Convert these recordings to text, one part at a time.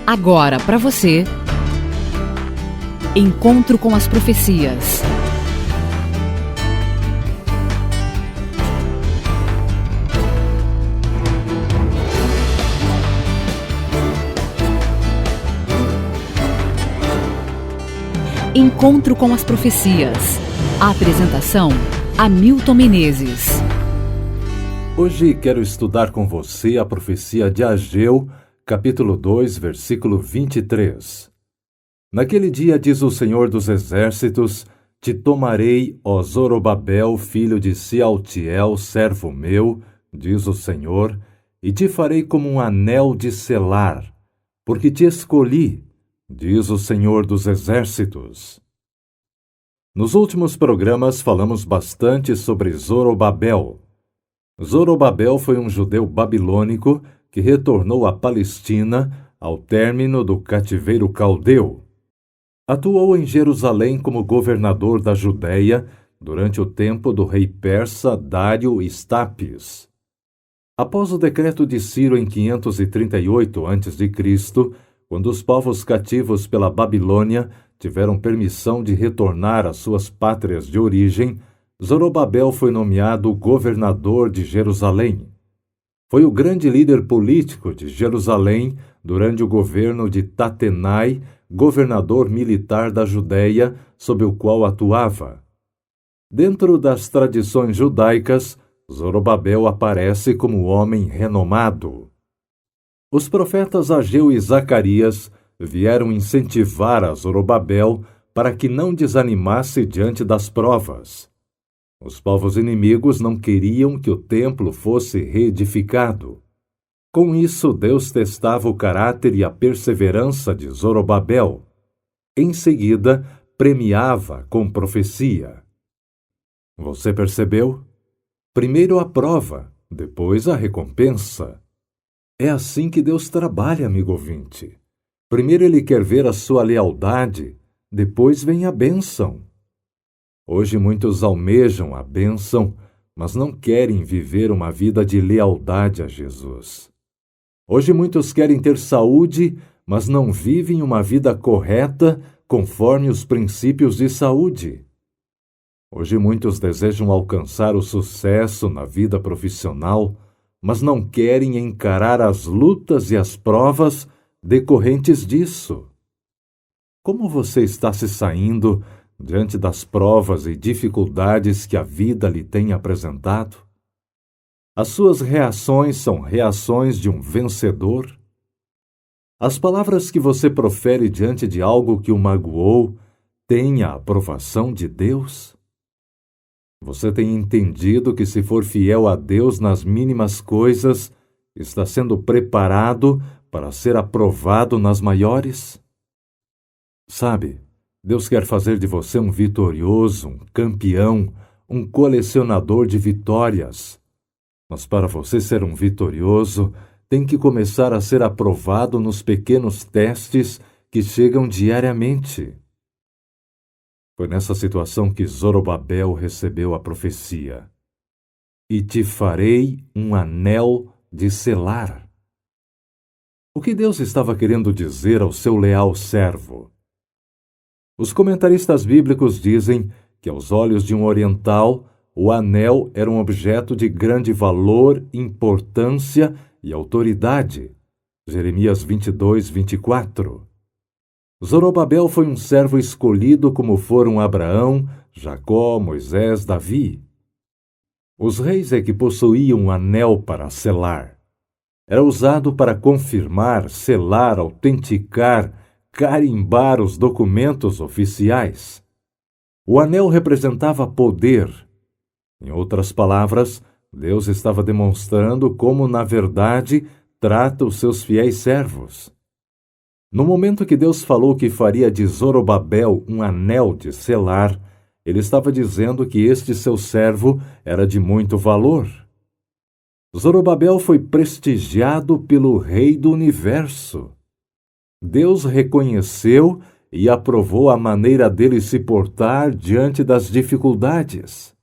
Agora para você, Encontro com as Profecias. Encontro com as Profecias. A apresentação: Hamilton Menezes. Hoje quero estudar com você a profecia de Ageu, capítulo 2, versículo 23. Naquele dia, diz o Senhor dos Exércitos, te tomarei, ó Zorobabel, filho de Sealtiel, servo meu, diz o Senhor, e te farei como um anel de selar, porque te escolhi, diz o Senhor dos Exércitos. Nos últimos programas falamos bastante sobre Zorobabel. Zorobabel foi um judeu babilônico que retornou à Palestina ao término do cativeiro caldeu. Atuou em Jerusalém como governador da Judéia durante o tempo do rei persa Dário Estapes. Após o decreto de Ciro em 538 a.C., quando os povos cativos pela Babilônia tiveram permissão de retornar às suas pátrias de origem, Zorobabel foi nomeado governador de Jerusalém. Foi o grande líder político de Jerusalém durante o governo de Tatenai, governador militar da Judéia, sob o qual atuava. Dentro das tradições judaicas, Zorobabel aparece como homem renomado. Os profetas Ageu e Zacarias vieram incentivar a Zorobabel para que não desanimasse diante das provas. Os povos inimigos não queriam que o templo fosse reedificado. Com isso, Deus testava o caráter e a perseverança de Zorobabel. Em seguida, premiava com profecia. Você percebeu? Primeiro a prova, depois a recompensa. É assim que Deus trabalha, amigo ouvinte. Primeiro Ele quer ver a sua lealdade, depois vem a bênção. Hoje muitos almejam a bênção, mas não querem viver uma vida de lealdade a Jesus. Hoje muitos querem ter saúde, mas não vivem uma vida correta conforme os princípios de saúde. Hoje muitos desejam alcançar o sucesso na vida profissional, mas não querem encarar as lutas e as provas decorrentes disso. Como você está se saindo diante das provas e dificuldades que a vida lhe tem apresentado? As suas reações são reações de um vencedor? As palavras que você profere diante de algo que o magoou têm a aprovação de Deus? Você tem entendido que, se for fiel a Deus nas mínimas coisas, está sendo preparado para ser aprovado nas maiores? Sabe, Deus quer fazer de você um vitorioso, um campeão, um colecionador de vitórias. Mas para você ser um vitorioso, tem que começar a ser aprovado nos pequenos testes que chegam diariamente. Foi nessa situação que Zorobabel recebeu a profecia. E te farei um anel de selar. O que Deus estava querendo dizer ao seu leal servo? Os comentaristas bíblicos dizem que, aos olhos de um oriental, o anel era um objeto de grande valor, importância e autoridade. Jeremias 22, 24. Zorobabel foi um servo escolhido como foram Abraão, Jacó, Moisés, Davi. Os reis é que possuíam um anel para selar. Era usado para confirmar, selar, autenticar, carimbar os documentos oficiais. O anel representava poder. Em outras palavras, Deus estava demonstrando como, na verdade, trata os seus fiéis servos. No momento que Deus falou que faria de Zorobabel um anel de selar, Ele estava dizendo que este seu servo era de muito valor. Zorobabel foi prestigiado pelo Rei do Universo. Deus reconheceu e aprovou a maneira dele se portar diante das dificuldades.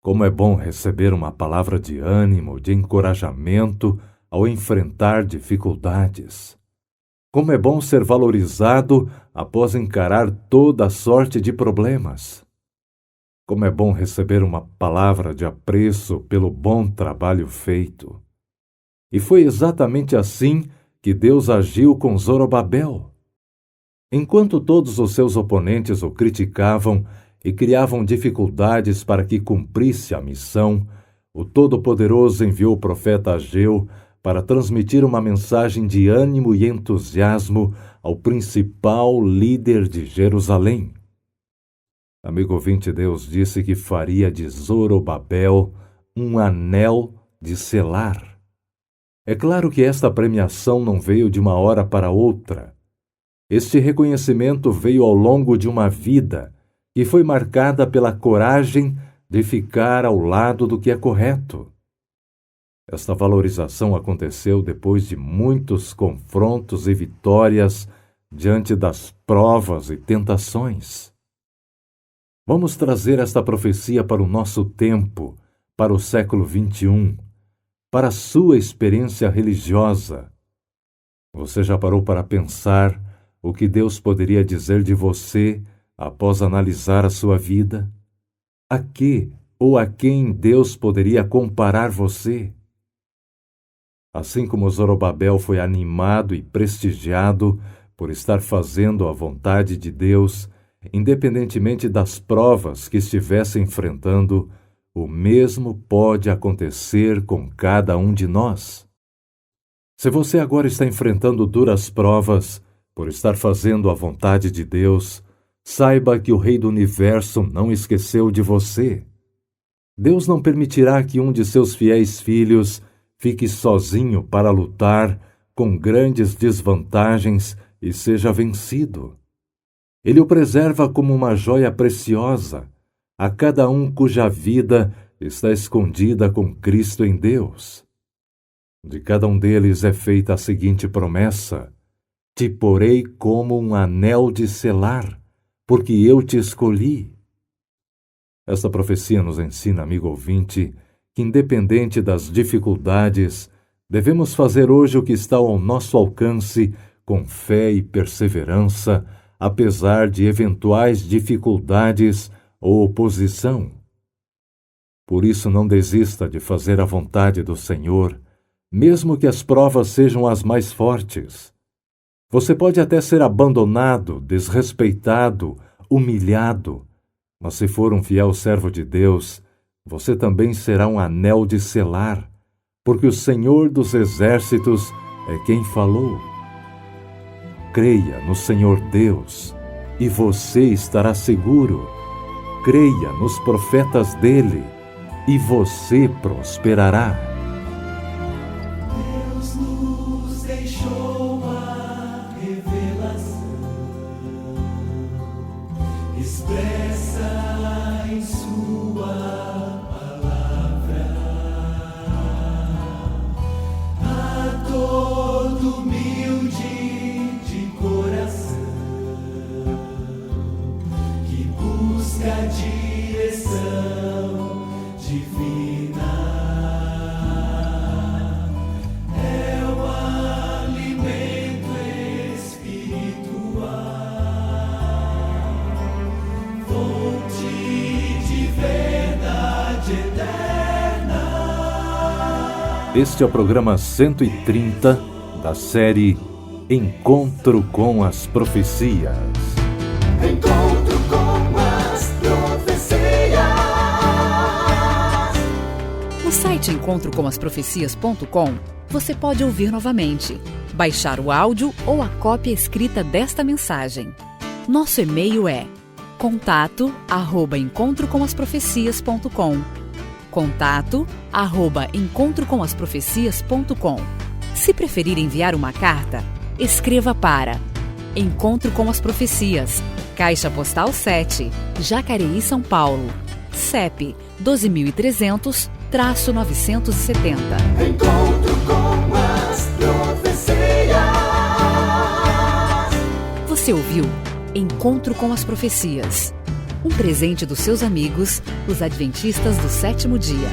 Como é bom receber uma palavra de ânimo, de encorajamento ao enfrentar dificuldades. Como é bom ser valorizado após encarar toda a sorte de problemas. Como é bom receber uma palavra de apreço pelo bom trabalho feito. E foi exatamente assim que Deus agiu com Zorobabel. Enquanto todos os seus oponentes o criticavam e criavam dificuldades para que cumprisse a missão, o Todo-Poderoso enviou o profeta Ageu para transmitir uma mensagem de ânimo e entusiasmo ao principal líder de Jerusalém. Amigo ouvinte, Deus disse que faria de Zorobabel um anel de selar. É claro que esta premiação não veio de uma hora para outra. Este reconhecimento veio ao longo de uma vida que foi marcada pela coragem de ficar ao lado do que é correto. Esta valorização aconteceu depois de muitos confrontos e vitórias diante das provas e tentações. Vamos trazer esta profecia para o nosso tempo, para o século 21, para a sua experiência religiosa. Você já parou para pensar o que Deus poderia dizer de você após analisar a sua vida? A que ou a quem Deus poderia comparar você? Assim como Zorobabel foi animado e prestigiado por estar fazendo a vontade de Deus, independentemente das provas que estivesse enfrentando, o mesmo pode acontecer com cada um de nós. Se você agora está enfrentando duras provas por estar fazendo a vontade de Deus, saiba que o Rei do Universo não esqueceu de você. Deus não permitirá que um de seus fiéis filhos fique sozinho para lutar com grandes desvantagens e seja vencido. Ele o preserva como uma joia preciosa, a cada um cuja vida está escondida com Cristo em Deus. De cada um deles é feita a seguinte promessa: te porei como um anel de selar, porque eu te escolhi. Esta profecia nos ensina, amigo ouvinte, que independente das dificuldades, devemos fazer hoje o que está ao nosso alcance com fé e perseverança, apesar de eventuais dificuldades ou oposição. Por isso não desista de fazer a vontade do Senhor, mesmo que as provas sejam as mais fortes. Você pode até ser abandonado, desrespeitado, humilhado, mas se for um fiel servo de Deus, você também será um anel de selar, porque o Senhor dos Exércitos é quem falou. Creia no Senhor Deus, e você estará seguro. Creia nos profetas dele, e você prosperará. Deus nos deixou a revelação expressa em sua palavra a todo humilde de coração que busca a direção divina. É o alimento espiritual, fonte de verdade eterna. Este é o programa 130 da série Encontro com as Profecias. Encontro com as profecias. No site encontrocomasprofecias.com, você pode ouvir novamente, baixar o áudio ou a cópia escrita desta mensagem. Nosso e-mail é contato@encontrocomasprofecias.com. contato@encontrocomasprofecias.com. Se preferir enviar uma carta, escreva para Encontro com as Profecias, Caixa Postal 7, Jacareí, São Paulo, CEP 12.300-970. Encontro com as profecias. Você ouviu Encontro com as Profecias, um presente dos seus amigos, os Adventistas do Sétimo Dia.